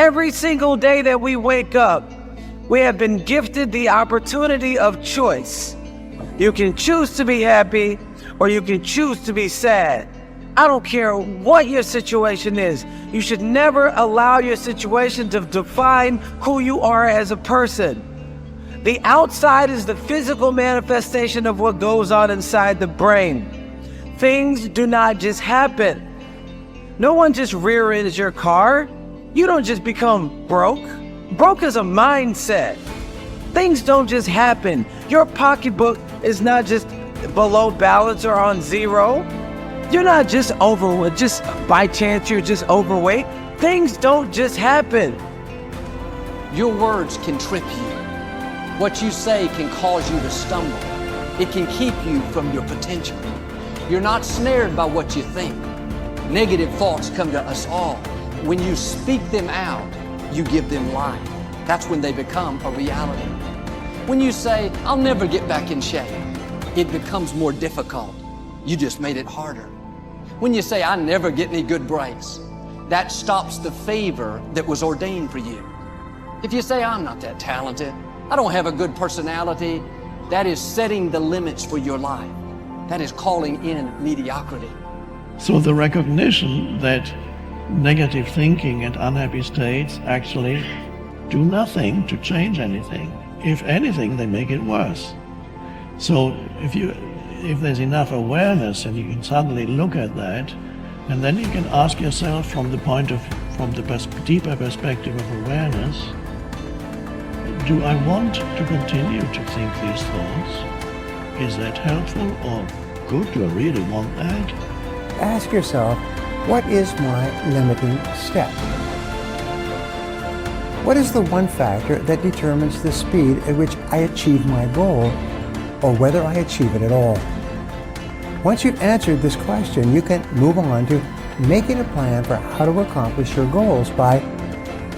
Every single day that we wake up, we have been gifted the opportunity of choice. You can choose to be happy or you can choose to be sad. I don't care what your situation is. You should never allow your situation to define who you are as a person. The outside is the physical manifestation of what goes on inside the brain. Things do not just happen. No one just rear-ends your car. You don't just become broke. Broke is a mindset. Things don't just happen. Your pocketbook is not just below balance or on zero. You're not just overweight, just by chance you're just overweight. Things don't just happen. Your words can trip you. What you say can cause you to stumble. It can keep you from your potential. You're not snared by what you think. Negative thoughts come to us all. When you speak them out, you give them life. That's when they become a reality. When you say, I'll never get back in shape, it becomes more difficult. You just made it harder. When you say, I never get any good breaks, that stops the favor that was ordained for you. If you say, I'm not that talented, I don't have a good personality, that is setting the limits for your life. That is calling in mediocrity. So the recognition that negative thinking and unhappy states actually do nothing to change anything. If anything, they make it worse. So if there's enough awareness and you can suddenly look at that, and then you can ask yourself from the deeper perspective of awareness, do I want to continue to think these thoughts? Is that helpful or good? Do I really want that? Ask yourself, what is my limiting step? What is the one factor that determines the speed at which I achieve my goal, or whether I achieve it at all? Once you've answered this question, you can move on to making a plan for how to accomplish your goals by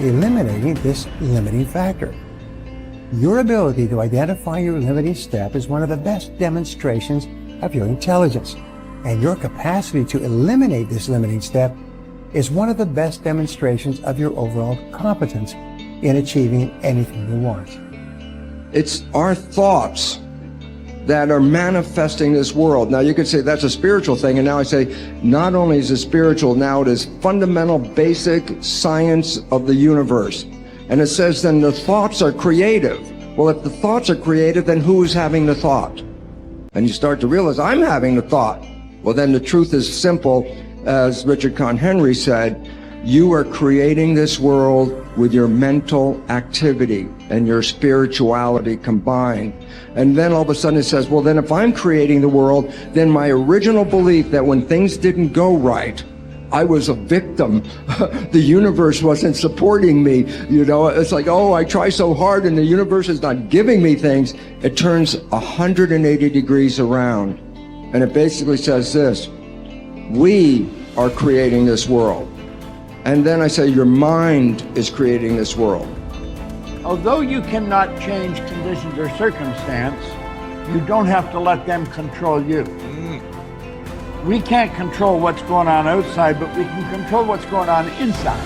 eliminating this limiting factor. Your ability to identify your limiting step is one of the best demonstrations of your intelligence, and your capacity to eliminate this limiting step is one of the best demonstrations of your overall competence in achieving anything you want. It's our thoughts that are manifesting this world. Now you could say that's a spiritual thing, and now I say not only is it spiritual, now it is fundamental basic science of the universe. And it says then the thoughts are creative. Well, if the thoughts are creative, then who is having the thought? And you start to realize I'm having the thought. Well, then the truth is simple. As Richard Conn Henry said, you are creating this world with your mental activity and your spirituality combined. And then all of a sudden it says, well, then if I'm creating the world, then my original belief that when things didn't go right, I was a victim. The universe wasn't supporting me. You know, it's like, oh, I try so hard and the universe is not giving me things. It turns 180 degrees around. And it basically says this: we are creating this world. And then I say your mind is creating this world. Although you cannot change conditions or circumstance, you don't have to let them control you. We can't control what's going on outside, but we can control what's going on inside.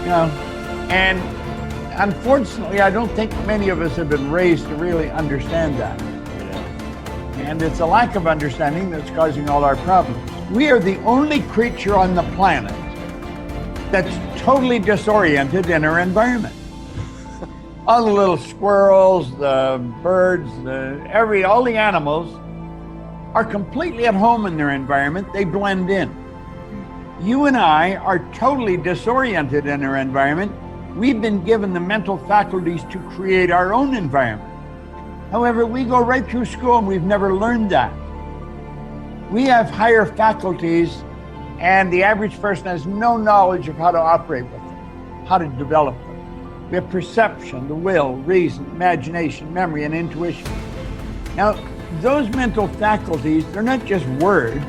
You know, and unfortunately, I don't think many of us have been raised to really understand that. And it's a lack of understanding that's causing all our problems. We are the only creature on the planet that's totally disoriented in our environment. All the little squirrels, the birds, all the animals are completely at home in their environment. They blend in. You and I are totally disoriented in our environment. We've been given the mental faculties to create our own environment. However, we go right through school and we've never learned that. We have higher faculties, and the average person has no knowledge of how to operate with them, how to develop them. We have perception, the will, reason, imagination, memory, and intuition. Now, those mental faculties, they're not just words,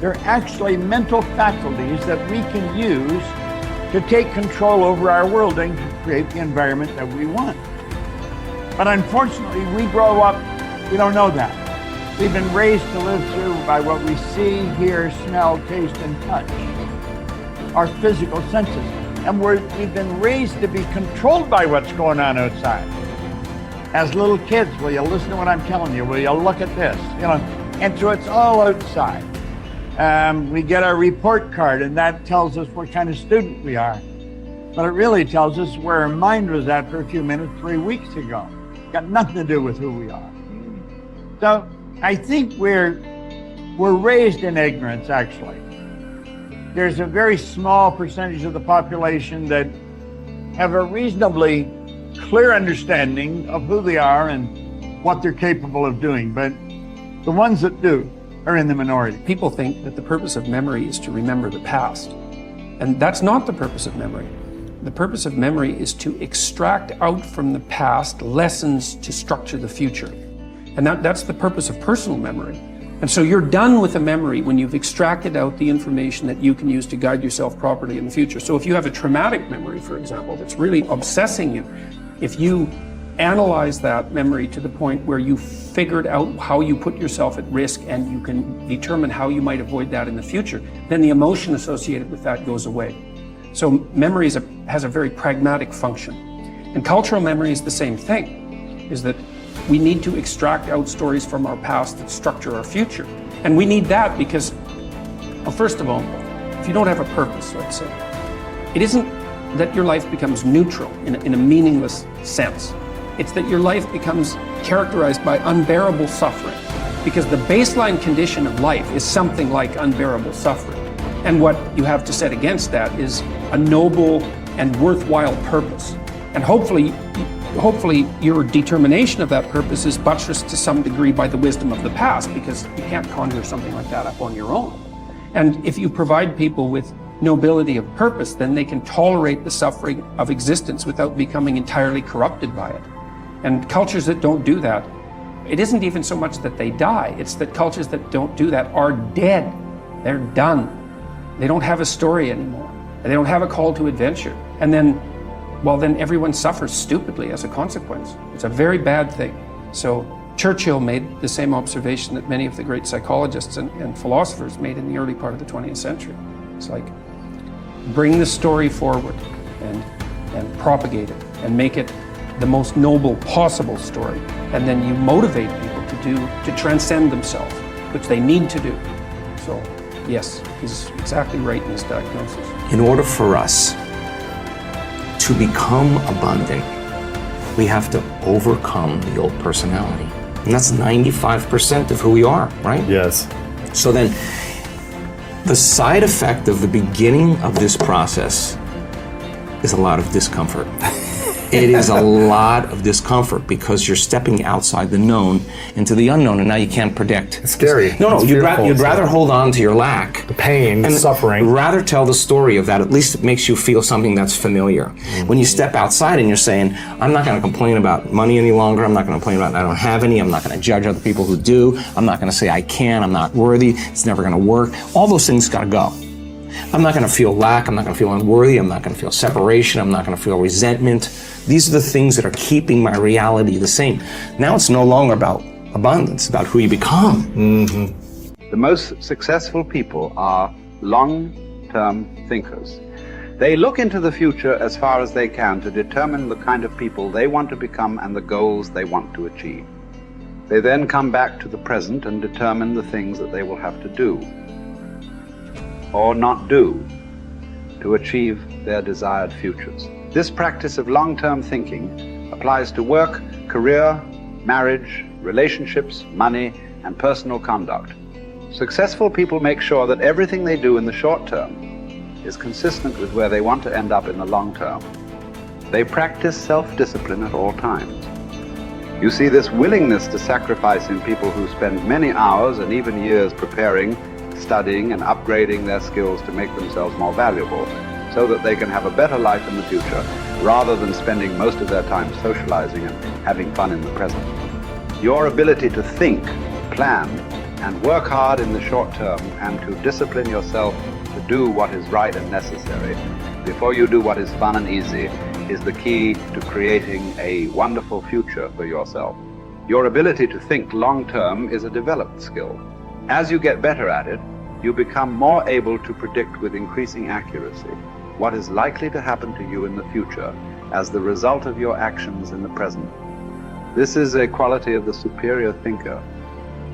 they're actually mental faculties that we can use to take control over our world and to create the environment that we want. But unfortunately, we grow up, we don't know that. We've been raised to live through by what we see, hear, smell, taste, and touch, our physical senses. And we've been raised to be controlled by what's going on outside. As little kids, will you listen to what I'm telling you? Will you look at this? And so it's all outside. We get our report card, and that tells us what kind of student we are. But it really tells us where our mind was at for a few minutes 3 weeks ago. Got nothing to do with who we are. So I think we're raised in ignorance, actually. There's a very small percentage of the population that have a reasonably clear understanding of who they are and what they're capable of doing. But the ones that do are in the minority. People think that the purpose of memory is to remember the past. And that's not the purpose of memory. The purpose of memory is to extract out from the past lessons to structure the future. And that's the purpose of personal memory. And so you're done with a memory when you've extracted out the information that you can use to guide yourself properly in the future. So if you have a traumatic memory, for example, that's really obsessing you, if you analyze that memory to the point where you figured out how you put yourself at risk and you can determine how you might avoid that in the future, then the emotion associated with that goes away. So memory has a very pragmatic function. And cultural memory is the same thing, is that we need to extract out stories from our past that structure our future. And we need that because, well, first of all, if you don't have a purpose, let's say, it isn't that your life becomes neutral in a meaningless sense. It's that your life becomes characterized by unbearable suffering, because the baseline condition of life is something like unbearable suffering. And what you have to set against that is a noble and worthwhile purpose. And hopefully your determination of that purpose is buttressed to some degree by the wisdom of the past, because you can't conjure something like that up on your own. And if you provide people with nobility of purpose, then they can tolerate the suffering of existence without becoming entirely corrupted by it. And cultures that don't do that, it isn't even so much that they die, it's that cultures that don't do that are dead. They're done. They don't have a story anymore. They don't have a call to adventure. And then everyone suffers stupidly as a consequence. It's a very bad thing. So Churchill made the same observation that many of the great psychologists and philosophers made in the early part of the 20th century. It's like, bring the story forward and propagate it and make it the most noble possible story. And then you motivate people to transcend themselves, which they need to do. So yes, he's exactly right in his diagnosis. In order for us to become abundant, we have to overcome the old personality. And that's 95% of who we are, right? Yes. So then, the side effect of the beginning of this process is a lot of discomfort. It is a lot of discomfort because you're stepping outside the known into the unknown, and now you can't predict. It's scary. No, it's you'd rather hold on to your lack. The pain, and the suffering. Rather tell the story of that. At least it makes you feel something that's familiar. Mm-hmm. When you step outside and you're saying, I'm not going to complain about money any longer. I'm not going to complain about I don't have any. I'm not going to judge other people who do. I'm not going to say I can. I'm not worthy. It's never going to work. All those things got to go. I'm not going to feel lack. I'm not going to feel unworthy. I'm not going to feel separation. I'm not going to feel resentment. These are the things that are keeping my reality the same. Now it's no longer about abundance, about who you become. Mm-hmm. The most successful people are long-term thinkers. They look into the future as far as they can to determine the kind of people they want to become and the goals they want to achieve. They then come back to the present and determine the things that they will have to do or not do to achieve their desired futures. This practice of long-term thinking applies to work, career, marriage, relationships, money, and personal conduct. Successful people make sure that everything they do in the short term is consistent with where they want to end up in the long term. They practice self-discipline at all times. You see this willingness to sacrifice in people who spend many hours and even years preparing, studying, and upgrading their skills to make themselves more valuable, so that they can have a better life in the future, rather than spending most of their time socializing and having fun in the present. Your ability to think, plan, and work hard in the short term, and to discipline yourself to do what is right and necessary before you do what is fun and easy, is the key to creating a wonderful future for yourself. Your ability to think long term is a developed skill. As you get better at it, you become more able to predict with increasing accuracy. what is likely to happen to you in the future as the result of your actions in the present. This is a quality of the superior thinker.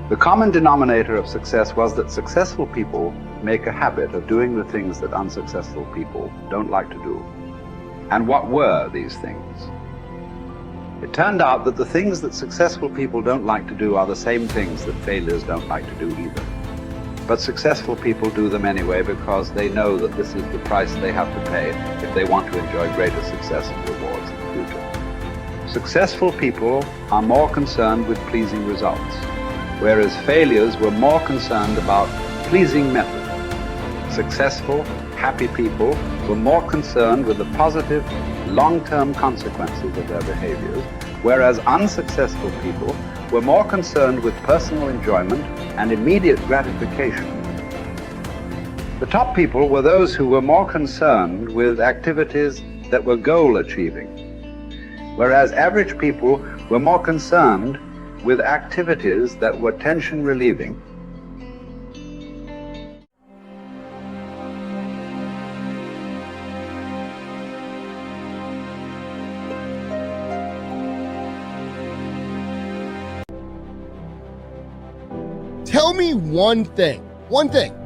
The common denominator of success was that successful people make a habit of doing the things that unsuccessful people don't like to do. And what were these things? It turned out that the things that successful people don't like to do are the same things that failures don't like to do either. But successful people do them anyway because they know that this is the price they have to pay if they want to enjoy greater success and rewards in the future. Successful people are more concerned with pleasing results, whereas failures were more concerned about pleasing method. Successful, happy people were more concerned with the positive, long-term consequences of their behaviors, whereas unsuccessful people were more concerned with personal enjoyment and immediate gratification. The top people were those who were more concerned with activities that were goal-achieving, whereas average people were more concerned with activities that were tension-relieving. Tell me one thing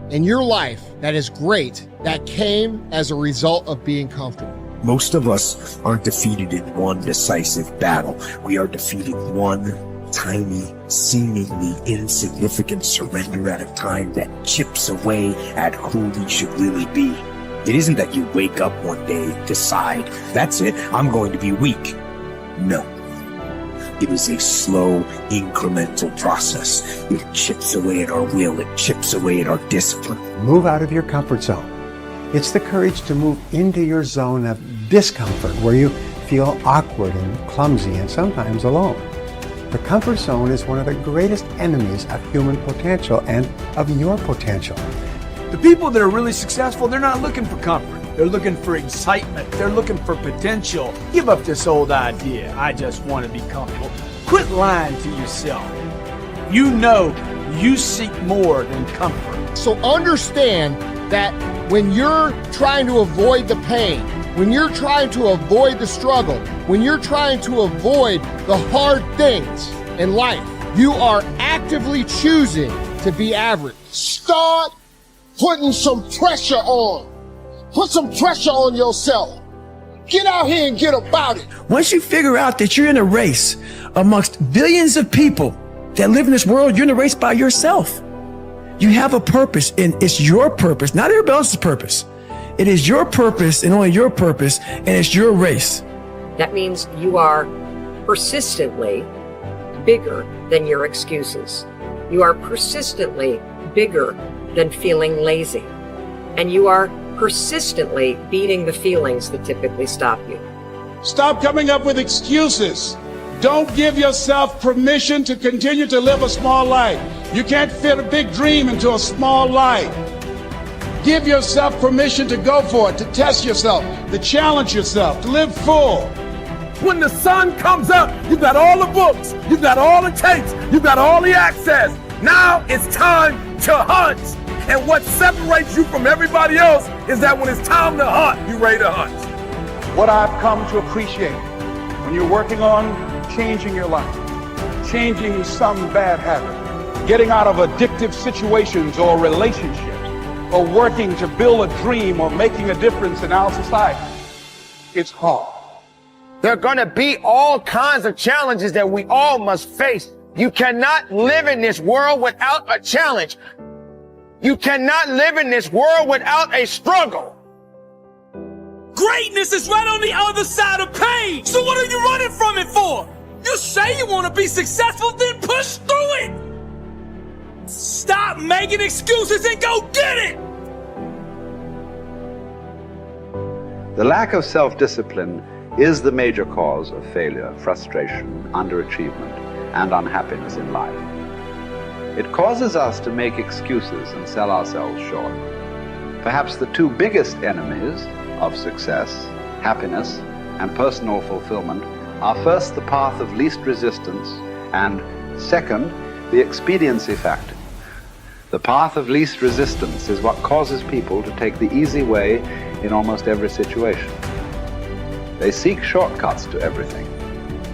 in your life that is great that came as a result of being comfortable. Most of us aren't defeated in one decisive battle. We are defeated one tiny, seemingly insignificant surrender at a time that chips away at who we should really be. It isn't that you wake up one day, decide, that's it, I'm going to be weak. No. It is a slow, incremental process. It chips away at our will. It chips away at our discipline. Move out of your comfort zone. It's the courage to move into your zone of discomfort where you feel awkward and clumsy and sometimes alone. The comfort zone is one of the greatest enemies of human potential and of your potential. The people that are really successful, they're not looking for comfort. They're looking for excitement. They're looking for potential. Give up this old idea, I just want to be comfortable. Quit lying to yourself. You know you seek more than comfort. So understand that when you're trying to avoid the pain, when you're trying to avoid the struggle, when you're trying to avoid the hard things in life, you are actively choosing to be average. Start putting some pressure on. Put some pressure on yourself. Get out here and get about it. Once you figure out that you're in a race amongst billions of people that live in this world, you're in a race by yourself. You have a purpose, and it's your purpose, not everybody else's purpose. It is your purpose and only your purpose, and it's your race. That means you are persistently bigger than your excuses. You are persistently bigger than feeling lazy. And you are persistently beating the feelings that typically stop you. Stop coming up with excuses. Don't give yourself permission to continue to live a small life. You can't fit a big dream into a small life. Give yourself permission to go for it, to test yourself, to challenge yourself, to live full. When the sun comes up, you've got all the books, you've got all the tapes, you've got all the access. Now it's time to hunt. And what separates you from everybody else is that when it's time to hunt, you're ready to hunt. What I've come to appreciate when you're working on changing your life, changing some bad habit, getting out of addictive situations or relationships, or working to build a dream or making a difference in our society, it's hard. There are going to be all kinds of challenges that we all must face. You cannot live in this world without a challenge. You cannot live in this world without a struggle. Greatness is right on the other side of pain. So what are you running from it for? You say you want to be successful, then push through it. Stop making excuses and go get it. The lack of self-discipline is the major cause of failure, frustration, underachievement, and unhappiness in life. It causes us to make excuses and sell ourselves short. Perhaps the two biggest enemies of success, happiness, and personal fulfillment are first the path of least resistance and second, the expediency factor. The path of least resistance is what causes people to take the easy way in almost every situation. They seek shortcuts to everything.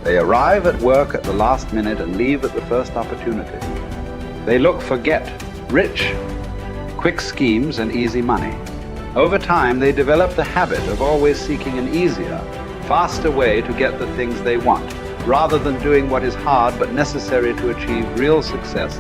They arrive at work at the last minute and leave at the first opportunity. They look for get-rich, quick schemes and easy money. Over time, they develop the habit of always seeking an easier, faster way to get the things they want, rather than doing what is hard but necessary to achieve real success.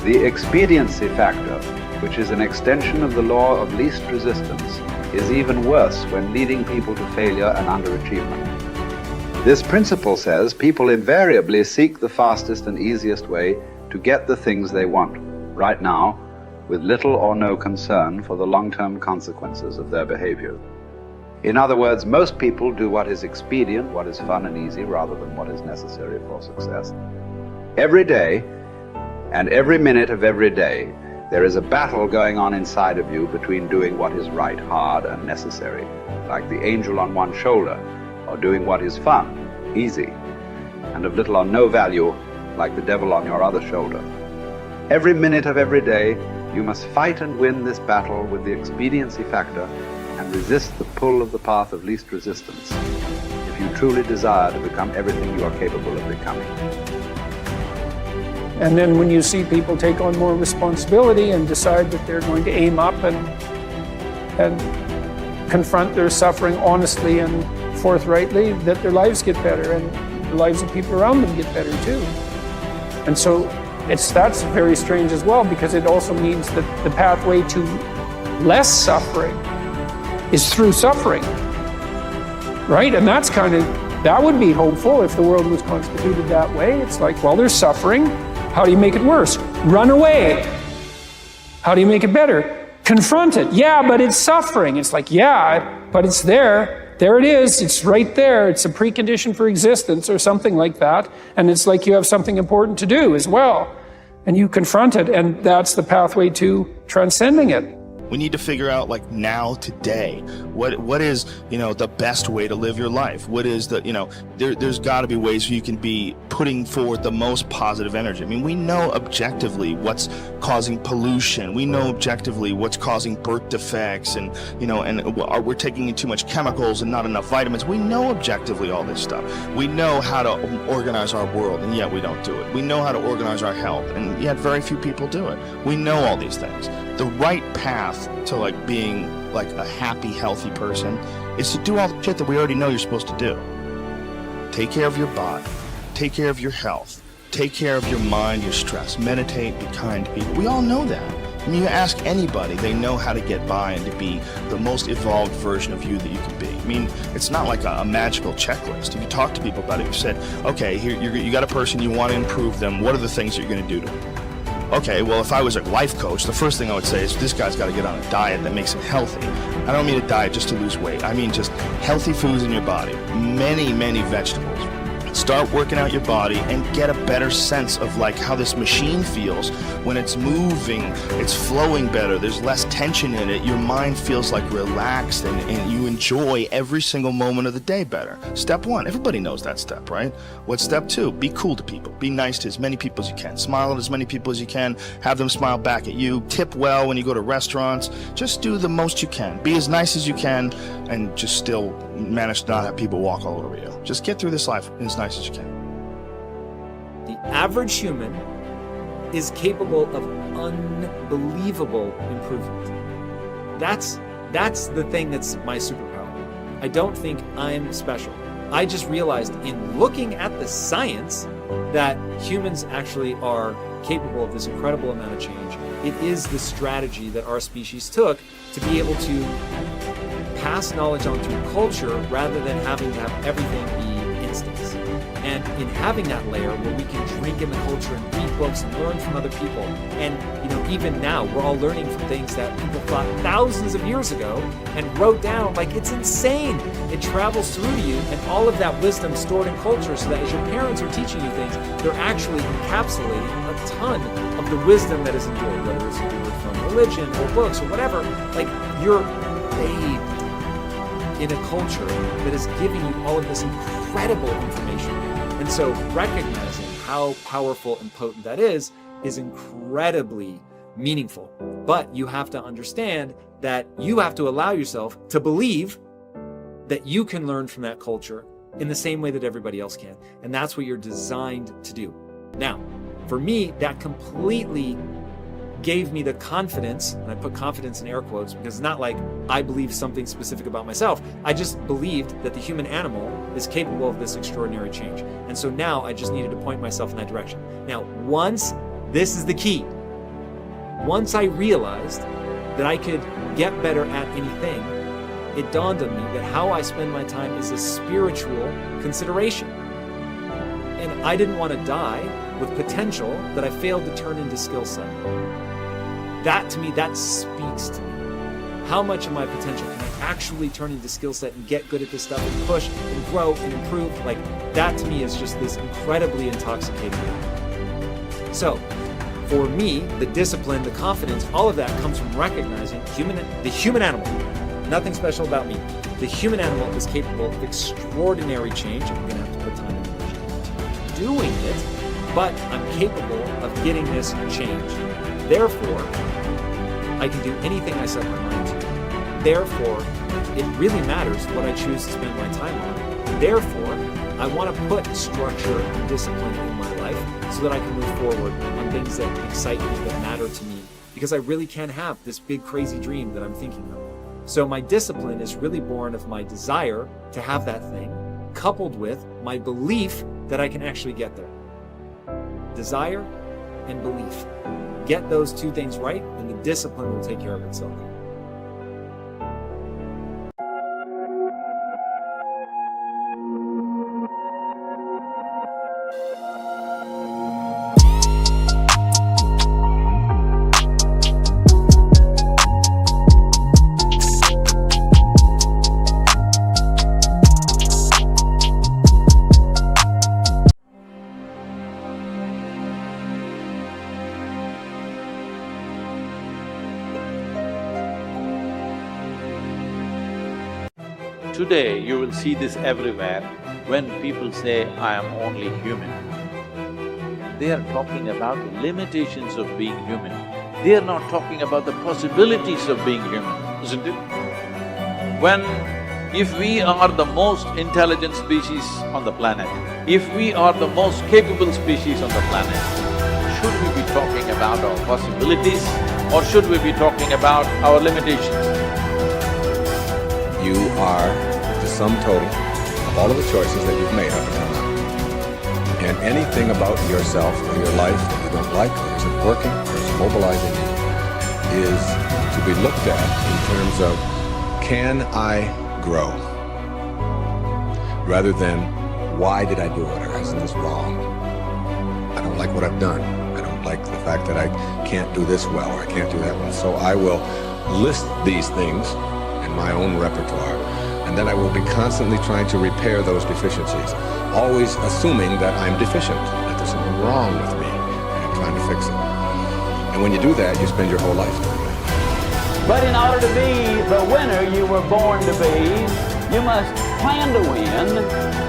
The expediency factor, which is an extension of the law of least resistance, is even worse when leading people to failure and underachievement. This principle says people invariably seek the fastest and easiest way to get the things they want, right now, with little or no concern for the long-term consequences of their behavior. In other words, most people do what is expedient, what is fun and easy, rather than what is necessary for success. Every day, and every minute of every day, there is a battle going on inside of you between doing what is right, hard, and necessary, like the angel on one shoulder, or doing what is fun, easy, and of little or no value, like the devil on your other shoulder. Every minute of every day, you must fight and win this battle with the expediency factor and resist the pull of the path of least resistance, if you truly desire to become everything you are capable of becoming. And then when you see people take on more responsibility and decide that they're going to aim up and confront their suffering honestly and forthrightly, that their lives get better and the lives of people around them get better too. And so that's very strange as well, because it also means that the pathway to less suffering is through suffering, right? And that would be hopeful if the world was constituted that way. It's like, well, there's suffering. How do you make it worse? Run away. How do you make it better? Confront it. Yeah, but it's suffering. It's like, yeah, but it's there. There it is. It's right there. It's a precondition for existence or something like that. And it's like you have something important to do as well. And you confront it, and that's the pathway to transcending it. We need to figure out, like, now, today, what is, the best way to live your life? What is the, there's got to be ways where you can be putting forward the most positive energy. I mean, we know objectively what's causing pollution. We know objectively what's causing birth defects, and we're taking in too much chemicals and not enough vitamins. We know objectively all this stuff. We know how to organize our world, and yet we don't do it. We know how to organize our health, and yet very few people do it. We know all these things. The right path to being a happy, healthy person is to do all the shit that we already know you're supposed to do. Take care of your body, take care of your health, take care of your mind, your stress, meditate, be kind to people. We all know that. I mean, you ask anybody, they know how to get by and to be the most evolved version of you that you can be. I mean, it's not like a magical checklist. If you talk to people about it, you said, okay, here you got a person, you want to improve them, what are the things that you're going to do to them? Okay, well, if I was a life coach, the first thing I would say is this guy's got to get on a diet that makes him healthy. I don't mean a diet just to lose weight. I mean just healthy foods in your body. Many, many vegetables. Start working out your body and get a better sense of how this machine feels when it's moving, it's flowing better, there's less tension in it, your mind feels relaxed and you enjoy every single moment of the day better. Step one, everybody knows that step, right? What's step two? Be cool to people. Be nice to as many people as you can. Smile at as many people as you can. Have them smile back at you. Tip well when you go to restaurants. Just do the most you can. Be as nice as you can and just still manage to not have people walk all over you. Just get through this life as nice as you can. The average human is capable of unbelievable improvement. That's the thing that's my superpower. I don't think I'm special. I just realized in looking at the science that humans actually are capable of this incredible amount of change. It is the strategy that our species took to be able to pass knowledge on through culture rather than having to have everything be instincts. And in having that layer where we can drink in the culture and read books and learn from other people, and even now we're all learning from things that people thought thousands of years ago and wrote down. It's insane. It travels through to you, and all of that wisdom stored in culture, so that as your parents are teaching you things, they're actually encapsulating a ton of the wisdom that is endured, whether it's endured from religion or books or whatever. You're bathed in a culture that is giving you all of this incredible information. And so recognizing how powerful and potent that is incredibly meaningful. But you have to understand that you have to allow yourself to believe that you can learn from that culture in the same way that everybody else can. And that's what you're designed to do. Now, for me, that completely gave me the confidence, and I put confidence in air quotes because it's not like I believe something specific about myself. I just believed that the human animal is capable of this extraordinary change. And so now I just needed to point myself in that direction. Now, this is the key. Once I realized that I could get better at anything, it dawned on me that how I spend my time is a spiritual consideration. And I didn't want to die with potential that I failed to turn into skill set. That, to me, that speaks to me. How much of my potential can I actually turn into skill set and get good at this stuff and push and grow and improve? Like, that to me is just this incredibly intoxicating thing. So, for me, the discipline, the confidence, all of that comes from recognizing the human animal. Nothing special about me. The human animal is capable of extraordinary change. I'm going to have to put time into doing it, but I'm capable of getting this change. Therefore, I can do anything I set my mind to. Therefore, it really matters what I choose to spend my time on. Therefore, I want to put structure and discipline in my life so that I can move forward on things that excite me, that matter to me, because I really can have this big, crazy dream that I'm thinking of. So my discipline is really born of my desire to have that thing, coupled with my belief that I can actually get there. Desire and belief. Get those two things right, and the discipline will take care of itself. Today, you will see this everywhere when people say, I am only human. They are talking about the limitations of being human. They are not talking about the possibilities of being human, isn't it? If we are the most intelligent species on the planet, if we are the most capable species on the planet, should we be talking about our possibilities or should we be talking about our limitations? You are the sum total of all of the choices that you've made up until now. And anything about yourself or your life that you don't like, or isn't working, or is mobilizing you, is to be looked at in terms of, can I grow? Rather than, why did I do it, or isn't this wrong? I don't like what I've done. I don't like the fact that I can't do this well, or I can't do that well. So I will list these things in my own repertoire, and then I will be constantly trying to repair those deficiencies, always assuming that I'm deficient, that there's something wrong with me, and I'm trying to fix it. And when you do that, you spend your whole life doing that. But in order to be the winner you were born to be, you must plan to win,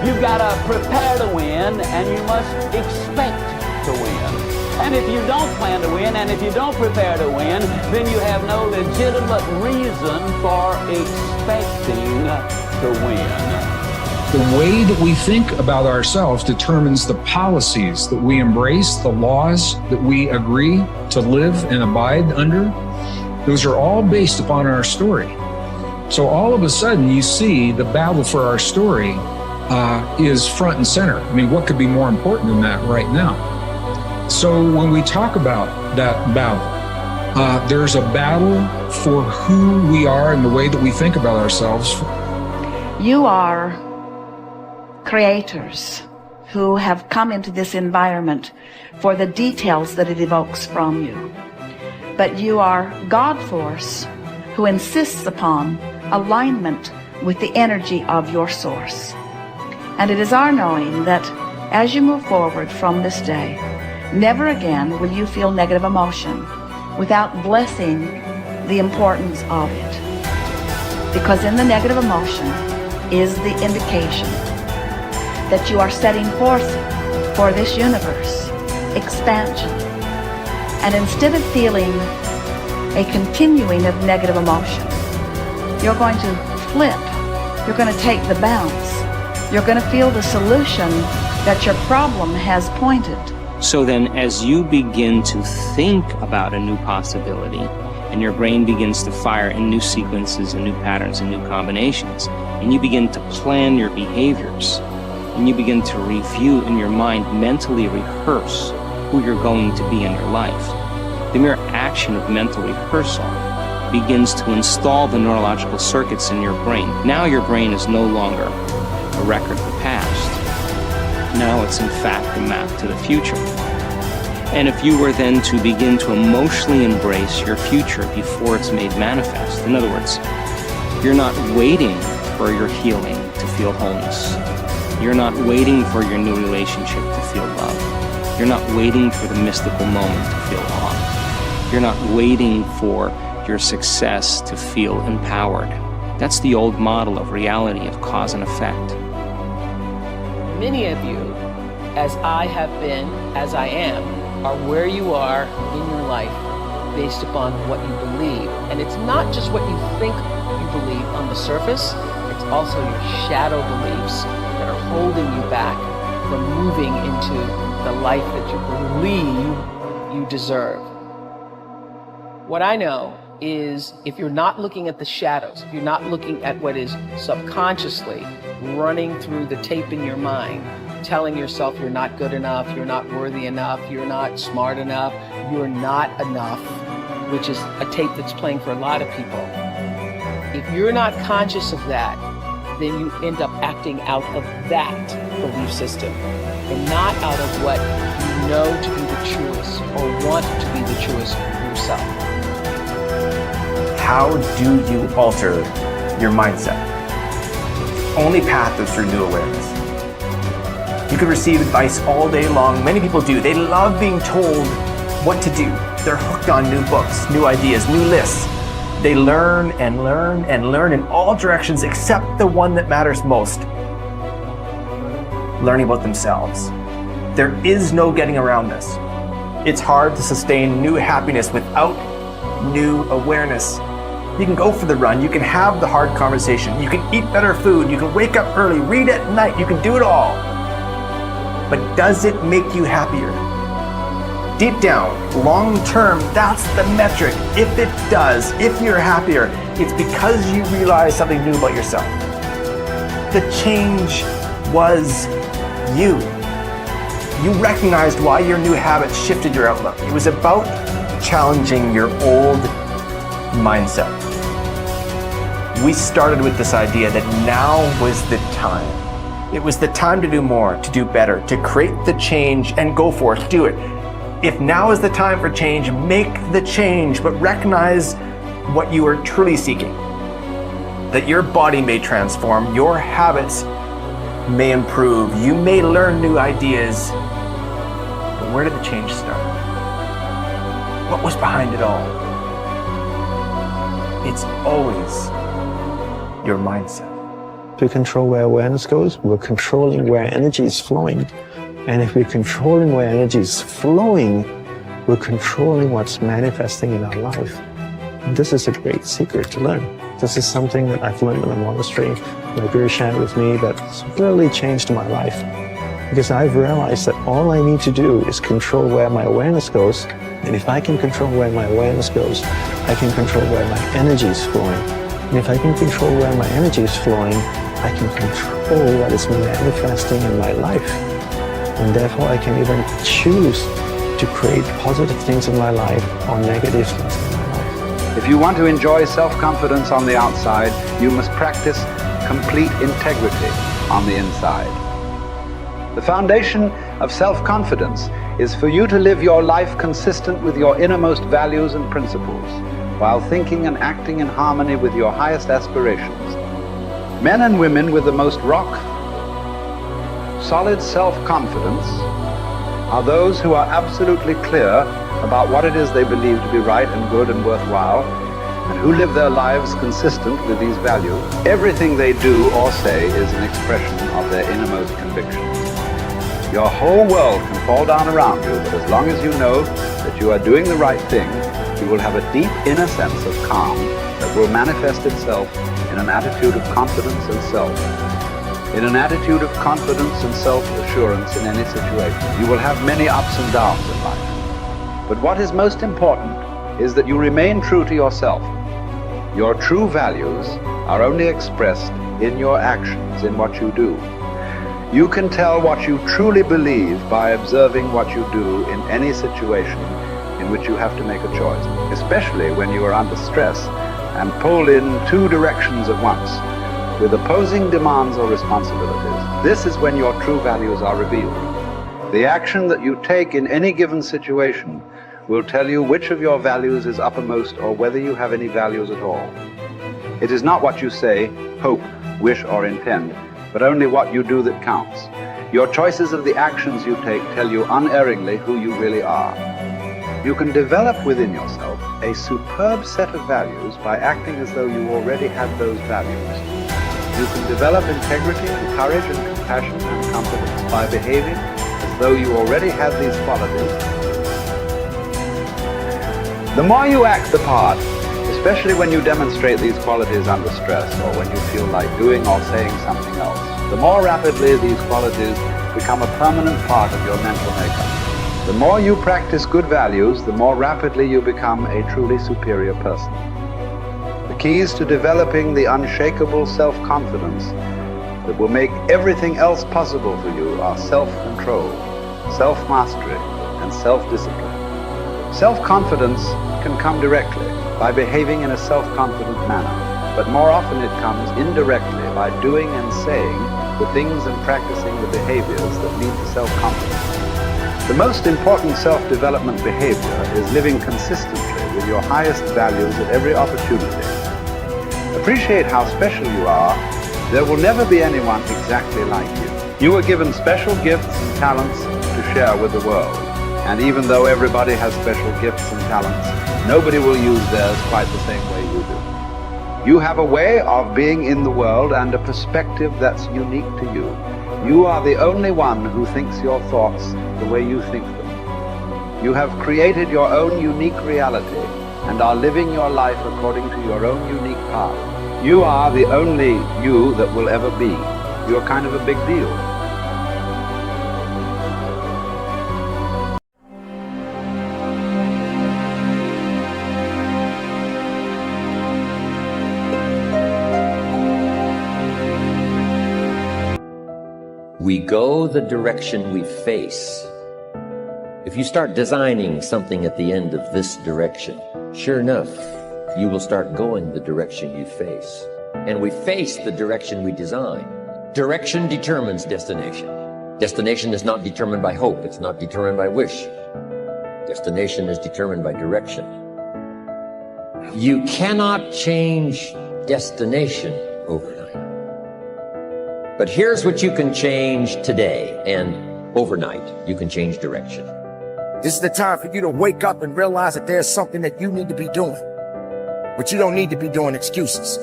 you've got to prepare to win, and you must expect to win. And if you don't plan to win, and if you don't prepare to win, then you have no legitimate reason for expecting to win. The way that we think about ourselves determines the policies that we embrace, the laws that we agree to live and abide under. Those are all based upon our story. So all of a sudden you see the battle for our story is front and center. I mean, what could be more important than that right now? So when we talk about that battle, there's a battle for who we are and the way that we think about ourselves. You are creators who have come into this environment for the details that it evokes from you. But you are God force who insists upon alignment with the energy of your source. And it is our knowing that as you move forward from this day, never again will you feel negative emotion without blessing the importance of it. Because in the negative emotion is the indication that you are setting forth for this universe expansion, And instead of feeling a continuing of negative emotion, you're going to flip. You're going to take the bounce. You're going to feel the solution that your problem has pointed. So then as you begin to think about a new possibility, and your brain begins to fire in new sequences and new patterns and new combinations, and you begin to plan your behaviors, and you begin to review in your mind, mentally rehearse who you're going to be in your life, the mere action of mental rehearsal begins to install the neurological circuits in your brain. Now your brain is no longer a record of the past. Now it's in fact a map to the future. And if you were then to begin to emotionally embrace your future before it's made manifest, in other words, you're not waiting for your healing to feel wholeness. You're not waiting for your new relationship to feel love. You're not waiting for the mystical moment to feel awe. You're not waiting for your success to feel empowered. That's the old model of reality, of cause and effect. Many of you, as I have been, as I am, are where you are in your life based upon what you believe. And it's not just what you think you believe on the surface, it's also your shadow beliefs that are holding you back from moving into the life that you believe you deserve. What I know is if you're not looking at the shadows, if you're not looking at what is subconsciously running through the tape in your mind, telling yourself you're not good enough, you're not worthy enough, you're not smart enough, you're not enough, which is a tape that's playing for a lot of people. If you're not conscious of that, then you end up acting out of that belief system and not out of what you know to be the truest or want to be the truest for yourself. How do you alter your mindset? The only path is through new awareness. You could receive advice all day long. Many people do. They love being told what to do. They're hooked on new books, new ideas, new lists. They learn and learn and learn in all directions except the one that matters most. Learning about themselves. There is no getting around this. It's hard to sustain new happiness without new awareness. You can go for the run, you can have the hard conversation, you can eat better food, you can wake up early, read at night, you can do it all. But does it make you happier? Deep down, long term, that's the metric. If it does, if you're happier, it's because you realize something new about yourself. The change was you. You recognized why your new habits shifted your outlook. It was about challenging your old mindset. We started with this idea that now was the time. It was the time to do more, to do better, to create the change and go for it, do it. If now is the time for change, make the change, but recognize what you are truly seeking. That your body may transform, your habits may improve, you may learn new ideas. But where did the change start? What was behind it all? It's always your mindset. To control where awareness goes, we're controlling where energy is flowing. And if we're controlling where energy is flowing, we're controlling what's manifesting in our life. And this is a great secret to learn. This is something that I've learned in the monastery. My guru shared with me that's really changed my life. Because I've realized that all I need to do is control where my awareness goes. And if I can control where my awareness goes, I can control where my energy is flowing. And if I can control where my energy is flowing, I can control what is manifesting in my life. And therefore I can even choose to create positive things in my life or negative things in my life. If you want to enjoy self-confidence on the outside, you must practice complete integrity on the inside. The foundation of self-confidence is for you to live your life consistent with your innermost values and principles, while thinking and acting in harmony with your highest aspirations. Men and women with the most solid self-confidence are those who are absolutely clear about what it is they believe to be right and good and worthwhile, and who live their lives consistent with these values. Everything they do or say is an expression of their innermost convictions. Your whole world can fall down around you, but as long as you know that you are doing the right thing, you will have a deep inner sense of calm that will manifest itself in an attitude of confidence and in an attitude of confidence and self-assurance in any situation. You will have many ups and downs in life. But what is most important is that you remain true to yourself. Your true values are only expressed in your actions, in what you do. You can tell what you truly believe by observing what you do in any situation in which you have to make a choice, especially when you are under stress and pulled in two directions at once, with opposing demands or responsibilities. This is when your true values are revealed. The action that you take in any given situation will tell you which of your values is uppermost or whether you have any values at all. It is not what you say, hope, wish, or intend, but only what you do that counts. Your choices of the actions you take tell you unerringly who you really are. You can develop within yourself a superb set of values by acting as though you already had those values. You can develop integrity and courage and compassion and confidence by behaving as though you already had these qualities. The more you act the part, especially when you demonstrate these qualities under stress or when you feel like doing or saying something else, the more rapidly these qualities become a permanent part of your mental makeup. The more you practice good values, the more rapidly you become a truly superior person. The keys to developing the unshakable self-confidence that will make everything else possible for you are self-control, self-mastery, and self-discipline. Self-confidence can come directly by behaving in a self-confident manner, but more often it comes indirectly by doing and saying the things and practicing the behaviors that lead to self-confidence. The most important self-development behavior is living consistently with your highest values at every opportunity. Appreciate how special you are. There will never be anyone exactly like you. You were given special gifts and talents to share with the world. And even though everybody has special gifts and talents, nobody will use theirs quite the same way you do. You have a way of being in the world and a perspective that's unique to you. You are the only one who thinks your thoughts the way you think them. You have created your own unique reality and are living your life according to your own unique path. You are the only you that will ever be. You're kind of a big deal. We go the direction we face. If you start designing something at the end of this direction, sure enough, you will start going the direction you face. And we face the direction we design. Direction determines destination. Destination is not determined by hope. It's not determined by wish. Destination is determined by direction. You cannot change destination overnight. But here's what you can change today, and overnight, you can change direction. This is the time for you to wake up and realize that there's something that you need to be doing. But you don't need to be doing excuses.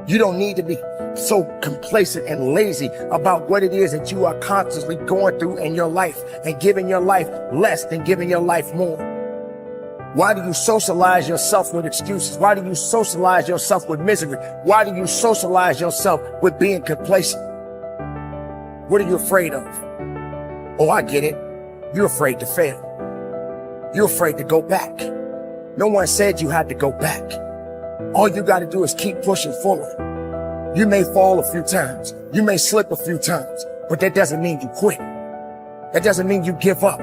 You don't need to be so complacent and lazy about what it is that you are constantly going through in your life and giving your life less than giving your life more. Why do you socialize yourself with excuses? Why do you socialize yourself with misery? Why do you socialize yourself with being complacent? What are you afraid of? Oh, I get it. You're afraid to fail. You're afraid to go back. No one said you had to go back. All you got to do is keep pushing forward. You may fall a few times. You may slip a few times, but that doesn't mean you quit. That doesn't mean you give up.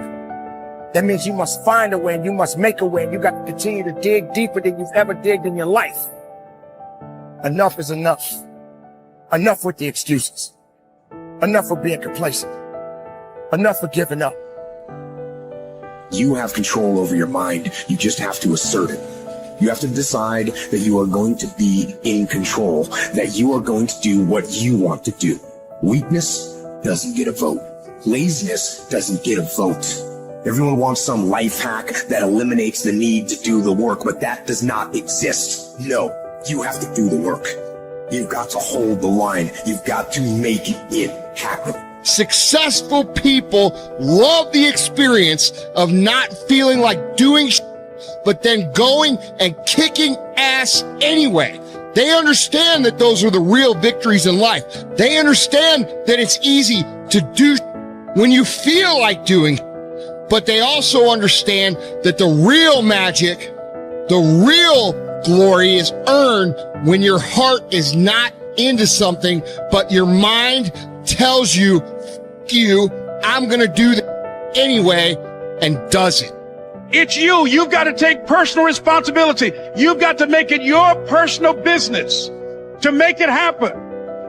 That means you must find a way and you must make a way and you got to continue to dig deeper than you've ever digged in your life. Enough is enough. Enough with the excuses. Enough for being complacent. Enough for giving up. You have control over your mind. You just have to assert it. You have to decide that you are going to be in control, that you are going to do what you want to do. Weakness doesn't get a vote. Laziness doesn't get a vote. Everyone wants some life hack that eliminates the need to do the work, but that does not exist. No, you have to do the work. You've got to hold the line. You've got to make it happen. Successful people love the experience of not feeling like doing but then going and kicking ass anyway. They understand that those are the real victories in life. They understand that it's easy to do when you feel like doing, but they also understand that the real magic, the real glory is earned when your heart is not into something, but your mind tells you, I'm gonna do that anyway, and does it. It's you. You've got to take personal responsibility. You've got to make it your personal business to make it happen.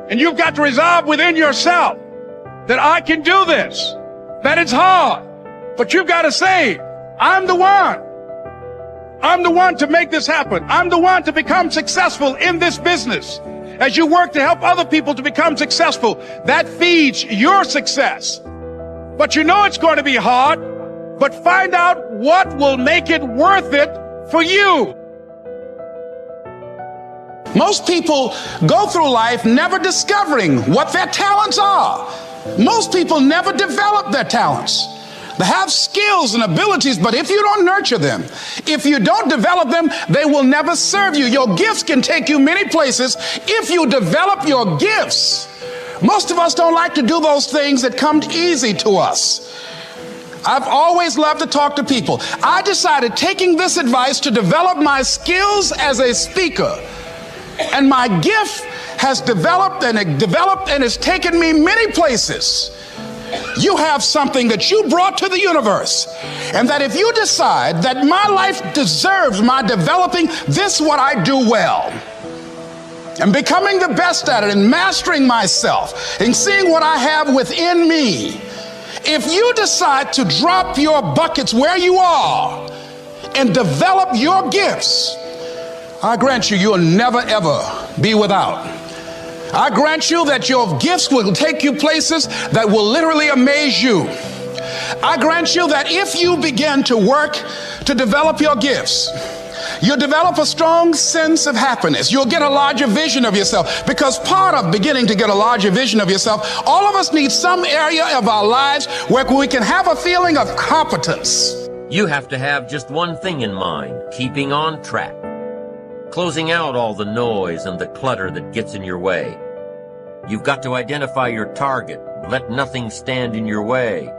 And you've got to resolve within yourself that I can do this, that it's hard, but you've got to say, I'm the one. I'm the one to make this happen. I'm the one to become successful in this business. As you work to help other people to become successful, that feeds your success. But you know it's going to be hard, but find out what will make it worth it for you. Most people go through life never discovering what their talents are. Most people never develop their talents. They have skills and abilities, but if you don't nurture them, if you don't develop them, they will never serve you. Your gifts can take you many places if you develop your gifts. Most of us don't like to do those things that come easy to us. I've always loved to talk to people. I decided, taking this advice, to develop my skills as a speaker. And my gift has developed and it's taken me many places. You have something that you brought to the universe, and that if you decide that my life deserves my developing this, what I do well, and becoming the best at it, and mastering myself, and seeing what I have within me, if you decide to drop your buckets where you are and develop your gifts, I grant you, you'll never ever be without. I grant you that your gifts will take you places that will literally amaze you. I grant you that if you begin to work to develop your gifts, you'll develop a strong sense of happiness. You'll get a larger vision of yourself, because part of beginning to get a larger vision of yourself, all of us need some area of our lives where we can have a feeling of competence. You have to have just one thing in mind: keeping on track. Closing out all the noise and the clutter that gets in your way. You've got to identify your target. Let nothing stand in your way.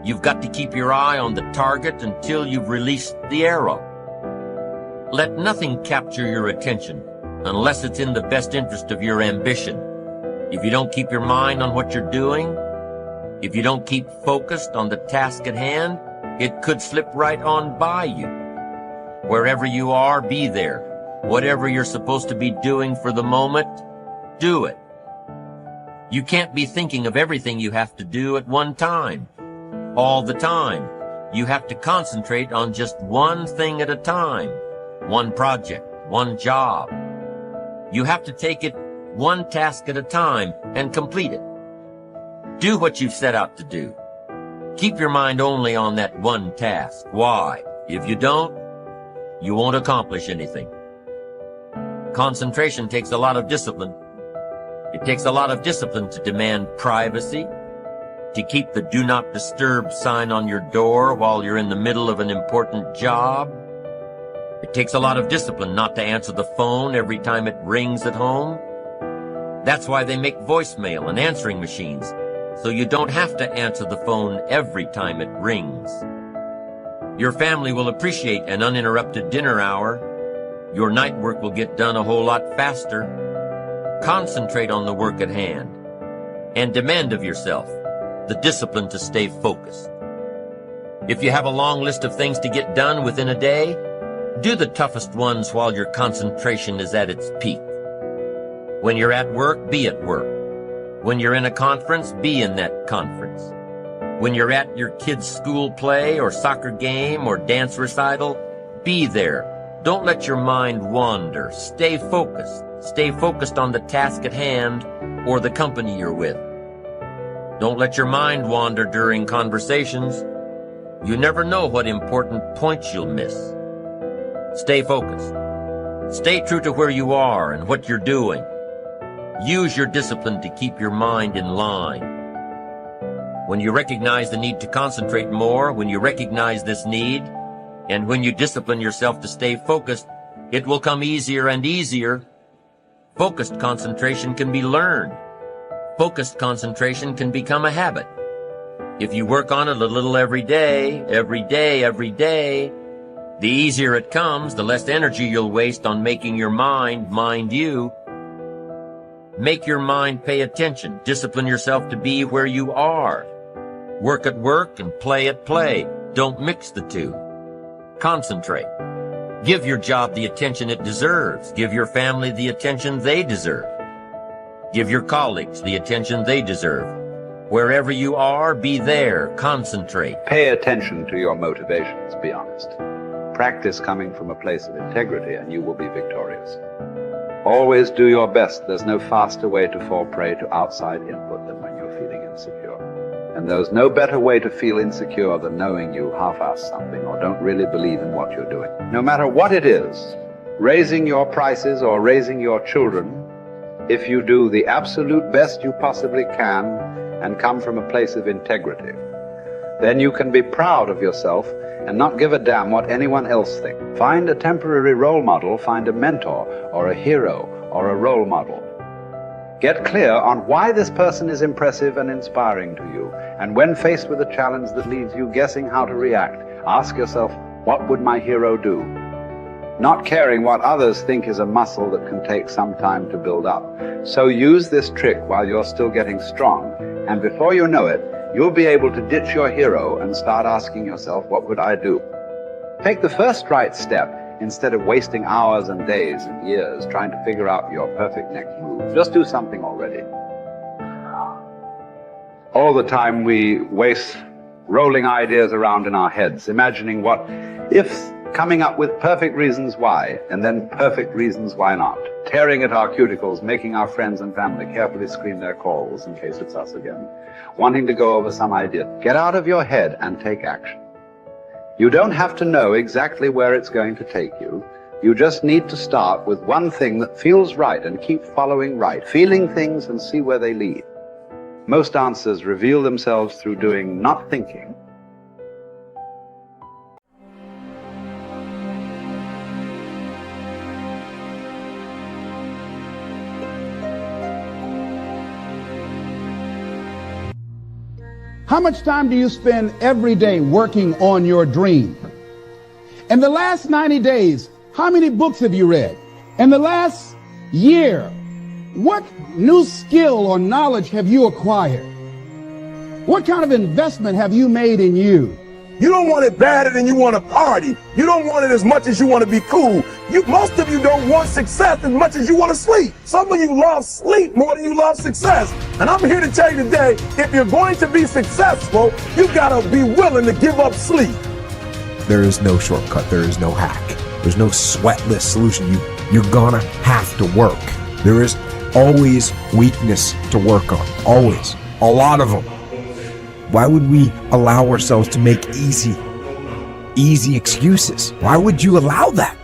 You've got to keep your eye on the target until you've released the arrow. Let nothing capture your attention unless it's in the best interest of your ambition. If you don't keep your mind on what you're doing, if you don't keep focused on the task at hand, it could slip right on by you. Wherever you are, be there. Whatever you're supposed to be doing for the moment, do it. You can't be thinking of everything you have to do at one time, all the time. You have to concentrate on just one thing at a time, one project, one job. You have to take it one task at a time and complete it. Do what you've set out to do. Keep your mind only on that one task. Why? If you don't, you won't accomplish anything. Concentration takes a lot of discipline. It takes a lot of discipline to demand privacy, to keep the do not disturb sign on your door while you're in the middle of an important job. It takes a lot of discipline not to answer the phone every time it rings at home. That's why they make voicemail and answering machines, so you don't have to answer the phone every time it rings. Your family will appreciate an uninterrupted dinner hour. Your night work will get done a whole lot faster. Concentrate on the work at hand and demand of yourself the discipline to stay focused. If you have a long list of things to get done within a day, do the toughest ones while your concentration is at its peak. When you're at work, be at work. When you're in a conference, be in that conference. When you're at your kid's school play or soccer game or dance recital, be there. Don't let your mind wander. Stay focused. Stay focused on the task at hand or the company you're with. Don't let your mind wander during conversations. You never know what important points you'll miss. Stay focused. Stay true to where you are and what you're doing. Use your discipline to keep your mind in line. When you recognize the need to concentrate more, when you recognize this need, and when you discipline yourself to stay focused, it will come easier and easier. Focused concentration can be learned. Focused concentration can become a habit. If you work on it a little every day, the easier it comes, the less energy you'll waste on making your mind you. Make your mind pay attention. Discipline yourself to be where you are. Work at work and play at play. Don't mix the two. Concentrate. Give your job the attention it deserves. Give your family the attention they deserve. Give your colleagues the attention they deserve. Wherever you are, be there. Concentrate. Pay attention to your motivations, be honest. Practice coming from a place of integrity and you will be victorious. Always do your best. There's no faster way to fall prey to outside input than when you're feeling insecure. And there's no better way to feel insecure than knowing you half-assed something or don't really believe in what you're doing. No matter what it is, raising your prices or raising your children, if you do the absolute best you possibly can and come from a place of integrity, then you can be proud of yourself and not give a damn what anyone else thinks. Find a temporary role model, find a mentor or a hero or a role model. Get clear on why this person is impressive and inspiring to you. And when faced with a challenge that leaves you guessing how to react, ask yourself, what would my hero do? Not caring what others think is a muscle that can take some time to build up. So use this trick while you're still getting strong, and before you know it, you'll be able to ditch your hero and start asking yourself, what would I do? Take the first right step instead of wasting hours and days and years trying to figure out your perfect next move. Just do something already. All the time we waste rolling ideas around in our heads, imagining what if, coming up with perfect reasons why, and then perfect reasons why not. Tearing at our cuticles, making our friends and family carefully screen their calls in case it's us again. Wanting to go over some idea. Get out of your head and take action. You don't have to know exactly where it's going to take you. You just need to start with one thing that feels right and keep following right, feeling things and see where they lead. Most answers reveal themselves through doing, not thinking. How much time do you spend every day working on your dream? In the last 90 days, how many books have you read? In the last year, what new skill or knowledge have you acquired? What kind of investment have you made in you? You don't want it badder than you want to party. You don't want it as much as you want to be cool. Most of you don't want success as much as you want to sleep. Some of you love sleep more than you love success. And I'm here to tell you today, if you're going to be successful, you gotta be willing to give up sleep. There is no shortcut. There is no hack. There's no sweatless solution. You're gonna have to work. There is always weakness to work on. Always. A lot of them. Why would we allow ourselves to make easy excuses? Why would you allow that?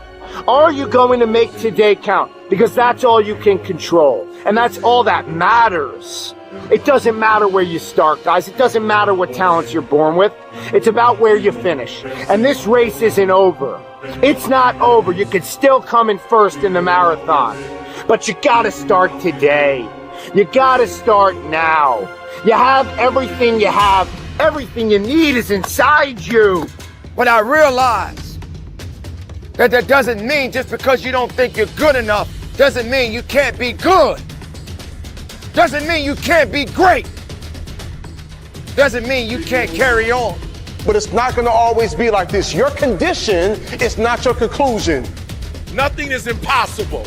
Are you going to make today count? Because that's all you can control. And that's all that matters. It doesn't matter where you start, guys. It doesn't matter what talents you're born with. It's about where you finish. And this race isn't over. It's not over. You could still come in first in the marathon. But you gotta start today. You gotta start now. You have everything you have. Everything you need is inside you. But I realize that doesn't mean just because you don't think you're good enough, doesn't mean you can't be good. Doesn't mean you can't be great. Doesn't mean you can't carry on. But it's not going to always be like this. Your condition is not your conclusion. Nothing is impossible.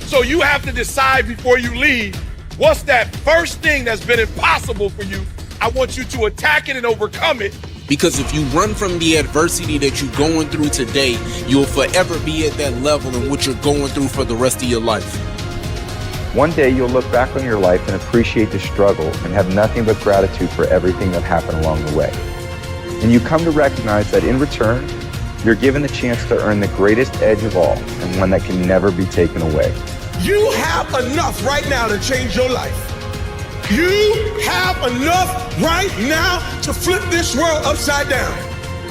So you have to decide before you leave, what's that first thing that's been impossible for you? I want you to attack it and overcome it. Because if you run from the adversity that you're going through today, you'll forever be at that level in which you're going through for the rest of your life. One day you'll look back on your life and appreciate the struggle and have nothing but gratitude for everything that happened along the way. And you come to recognize that in return, you're given the chance to earn the greatest edge of all, and one that can never be taken away. You have enough right now to change your life. You have enough right now to flip this world upside down.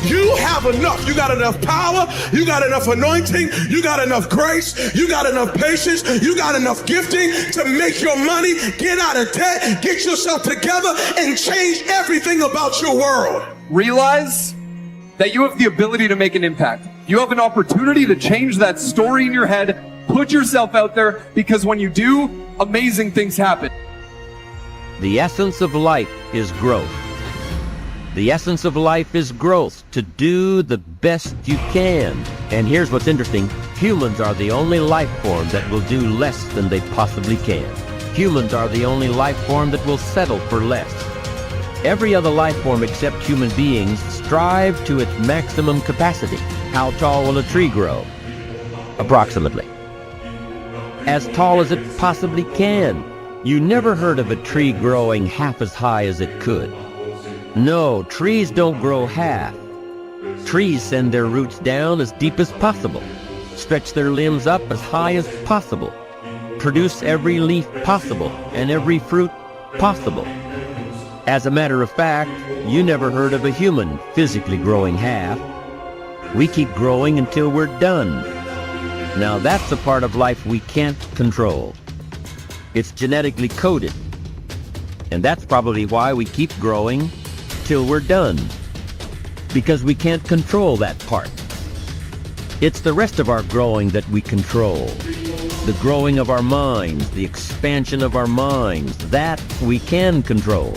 You have enough. You got enough power. You got enough anointing. You got enough grace. You got enough patience. You got enough gifting to make your money, get out of debt, get yourself together, and change everything about your world. Realize that you have the ability to make an impact. You have an opportunity to change that story in your head. Put yourself out there, because when you do, amazing things happen. The essence of life is growth. The essence of life is growth, to do the best you can. And here's what's interesting. Humans are the only life form that will do less than they possibly can. Humans are the only life form that will settle for less. Every other life form except human beings strive to its maximum capacity. How tall will a tree grow? Approximately as tall as it possibly can. You never heard of a tree growing half as high as it could. No, trees don't grow half. Trees send their roots down as deep as possible, stretch their limbs up as high as possible, produce every leaf possible and every fruit possible. As a matter of fact, you never heard of a human physically growing half. We keep growing until we're done. Now that's the part of life we can't control. It's genetically coded. And that's probably why we keep growing till we're done. Because we can't control that part. It's the rest of our growing that we control. The growing of our minds, the expansion of our minds, that we can control.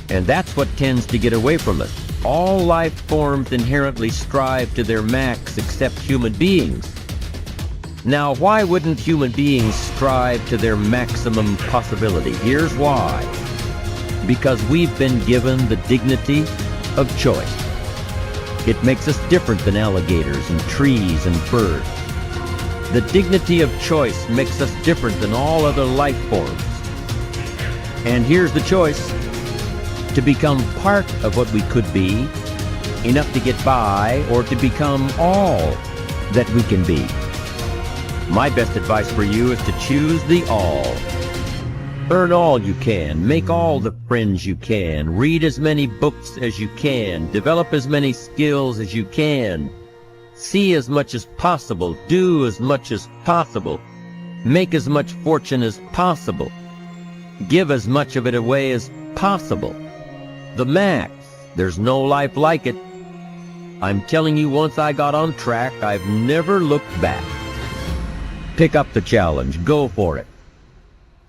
And that's what tends to get away from us. All life forms inherently strive to their max except human beings. Now, why wouldn't human beings strive to their maximum possibility? Here's why. Because we've been given the dignity of choice. It makes us different than alligators and trees and birds. The dignity of choice makes us different than all other life forms. And here's the choice: to become part of what we could be, enough to get by, or to become all that we can be. My best advice for you is to choose the all. Earn all you can, make all the friends you can, read as many books as you can, develop as many skills as you can, see as much as possible, do as much as possible, make as much fortune as possible, give as much of it away as possible. The max. There's no life like it. I'm telling you, once I got on track, I've never looked back. Pick up the challenge. Go for it.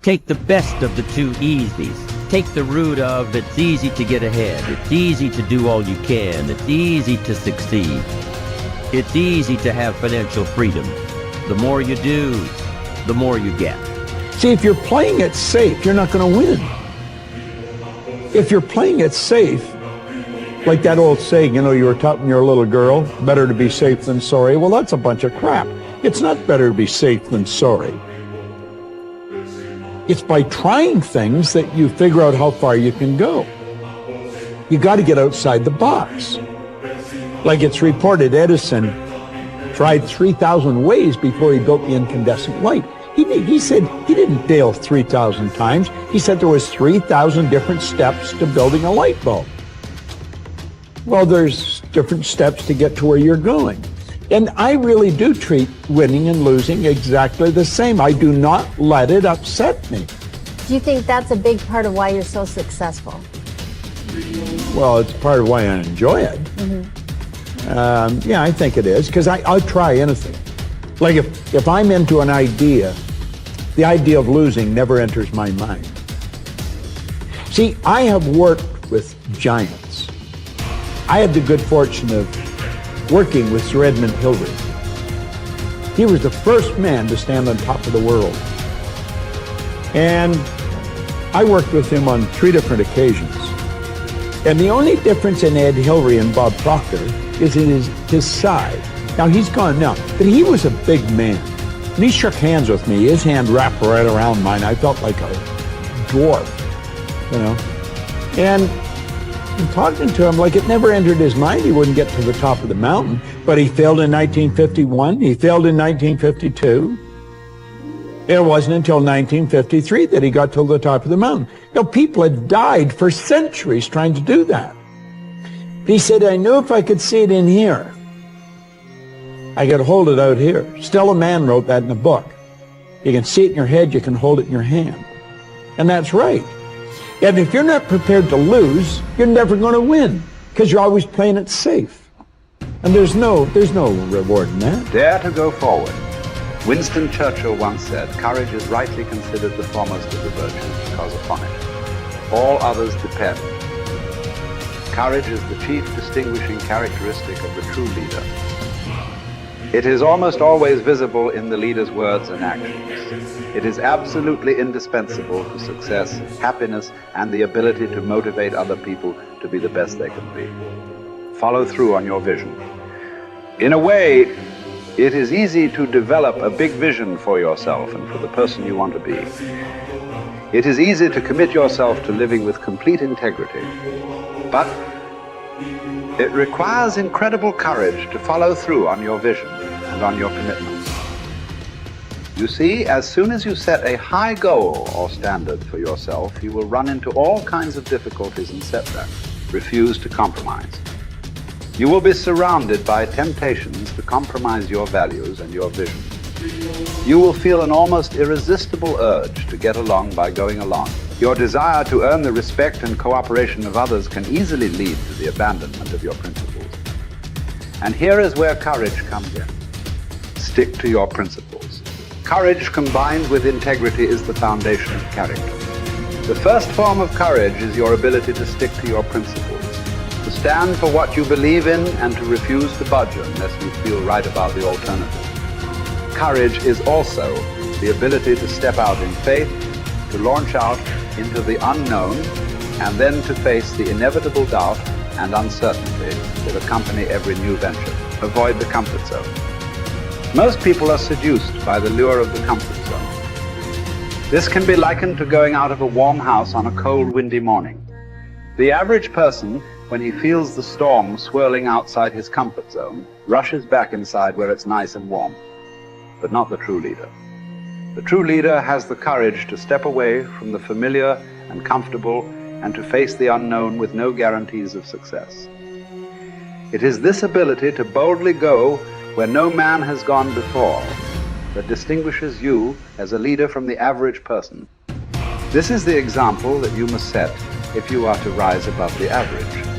Take the best of the two easies. Take the route of it's easy to get ahead. It's easy to do all you can. It's easy to succeed. It's easy to have financial freedom. The more you do, the more you get. See, if you're playing it safe, you're not going to win. If you're playing it safe, like that old saying, you know, you were taught when you were a little girl, better to be safe than sorry. Well, that's a bunch of crap. It's not better to be safe than sorry. It's by trying things that you figure out how far you can go. You got to get outside the box. Like it's reported, Edison tried 3,000 ways before he built the incandescent light. He said he didn't fail 3,000 times. He said there was 3,000 different steps to building a light bulb. Well, there's different steps to get to where you're going. And I really do treat winning and losing exactly the same. I do not let it upset me. Do you think that's a big part of why you're so successful? Well, it's part of why I enjoy it. Yeah, I think it is, because I'll try anything. Like if I'm into an idea, the idea of losing never enters my mind. See, I have worked with giants. I had the good fortune of working with Sir Edmund Hillary. He was the first man to stand on top of the world. And I worked with him on 3 different occasions. And the only difference in Ed Hillary and Bob Proctor is in his size. Now, he's gone now, but he was a big man. And he shook hands with me. His hand wrapped right around mine. I felt like a dwarf, you know. And talking to him, like it never entered his mind he wouldn't get to the top of the mountain. But he failed in 1951. He failed in 1952. It wasn't until 1953 that he got to the top of the mountain. People had died for centuries trying to do that. He said, I knew if I could see it in here, I could hold it out here. Stella Mann wrote that in a book. You can see it in your head, you can hold it in your hand. And that's right. And if you're not prepared to lose, you're never going to win, because you're always playing it safe. And there's no reward in that. Dare to go forward. Winston Churchill once said, courage is rightly considered the foremost of the virtues, because upon it all others depend. Courage is the chief distinguishing characteristic of the true leader. It is almost always visible in the leader's words and actions. It is absolutely indispensable to success, happiness, and the ability to motivate other people to be the best they can be. Follow through on your vision. In a way, it is easy to develop a big vision for yourself and for the person you want to be. It is easy to commit yourself to living with complete integrity. But it requires incredible courage to follow through on your vision and on your commitments. You see, as soon as you set a high goal or standard for yourself, you will run into all kinds of difficulties and setbacks. Refuse to compromise. You will be surrounded by temptations to compromise your values and your vision. You will feel an almost irresistible urge to get along by going along. Your desire to earn the respect and cooperation of others can easily lead to the abandonment of your principles. And here is where courage comes in. Stick to your principles. Courage combined with integrity is the foundation of character. The first form of courage is your ability to stick to your principles, to stand for what you believe in and to refuse to budge unless you feel right about the alternative. Courage is also the ability to step out in faith, to launch out into the unknown, and then to face the inevitable doubt and uncertainty that accompany every new venture. Avoid the comfort zone. Most people are seduced by the lure of the comfort zone. This can be likened to going out of a warm house on a cold, windy morning. The average person, when he feels the storm swirling outside his comfort zone, rushes back inside where it's nice and warm. But not the true leader. The true leader has the courage to step away from the familiar and comfortable and to face the unknown with no guarantees of success. It is this ability to boldly go where no man has gone before that distinguishes you as a leader from the average person. This is the example that you must set if you are to rise above the average.